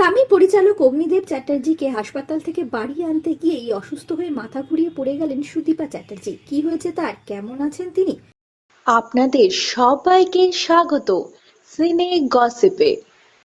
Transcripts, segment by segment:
স্বামী পরিচালক অগ্নিদেব চ্যাটার্জিকে হাসপাতাল থেকে বাড়ি আনতে গিয়েই অসুস্থ হয়ে মাথা ঘুরিয়ে পড়ে গেলেন সুদীপা চ্যাটার্জি। কি হয়েছে তার, কেমন আছেন তিনি? আপনাদের সবাইকে স্বাগত সিনে গসিপে।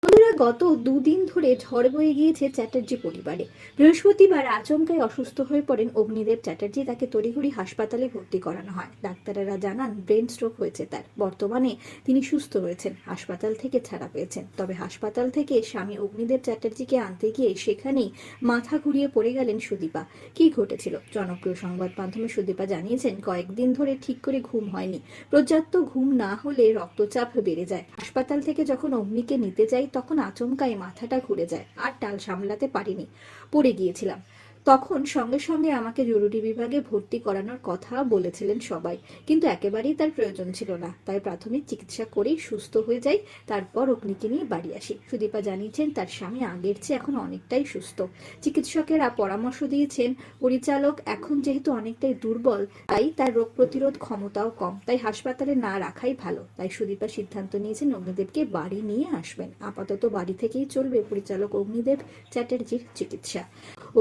বন্ধুরা, গত দুদিন ধরে ঝড় বয়ে গিয়েছে চ্যাটার্জি পরিবারে। বৃহস্পতিবার আচমকাই অসুস্থ হয়ে পড়েন অগ্নিদেব চ্যাটার্জি। তাকে তড়িঘড়ি হাসপাতালে ভর্তি করানো হয়। ডাক্তারেরা জানান ব্রেন স্ট্রোক হয়েছে তার। বর্তমানে তিনি সুস্থ হয়েছেন, হাসপাতাল থেকে ছাড়া পেয়েছেন। তবে হাসপাতাল থেকে স্বামী অগ্নিদেব চ্যাটার্জিকে আনতে গিয়ে সেখানেই মাথা ঘুরিয়ে পড়ে গেলেন সুদীপা। কি ঘটেছিল? জনপ্রিয় সংবাদ মাধ্যমে সুদীপা জানিয়েছেন, কয়েকদিন ধরে ঠিক করে ঘুম হয়নি। পর্যাপ্ত ঘুম না হলে রক্তচাপ বেড়ে যায়। হাসপাতাল থেকে যখন অগ্নিকে নিতে যাই তখন আচমকাই মাথাটা ঘুরে যায়, আর টাল সামলাতে পারিনি, পড়ে গিয়েছিলাম। তখন সঙ্গে সঙ্গে আমাকে জরুরি বিভাগে ভর্তি করানোর কথা বলেছিলেন সবাই, কিন্তু একেবারেই তার প্রয়োজন ছিল না। তাই প্রাথমিক চিকিৎসা করেই সুস্থ হয়ে যাই, তারপর অগ্নিকে নিয়ে বাড়ি আসি। সুদীপা জানিয়েছেন, তার স্বামী আগের চেয়ে এখন অনেকটাই সুস্থ। চিকিৎসকেরা পরামর্শ দিয়েছেন, পরিচালক এখন যেহেতু অনেকটাই দুর্বল, তাই তার রোগ প্রতিরোধ ক্ষমতাও কম, তাই হাসপাতালে না রাখাই ভালো। তাই সুদীপা সিদ্ধান্ত নিয়েছেন অগ্নিদেবকে বাড়ি নিয়ে আসবেন। আপাতত বাড়ি থেকেই চলবে পরিচালক অগ্নিদেব চ্যাটার্জির চিকিৎসা।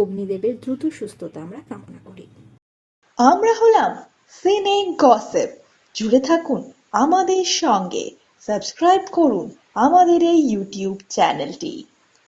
অগ্নিদেবের দ্রুত সুস্থতা আমরা কামনা করি। আমরা হলাম সিনে গসিপ। জুড়ে থাকুন আমাদের সঙ্গে, সাবস্ক্রাইব করুন আমাদের এই ইউটিউব চ্যানেলটি।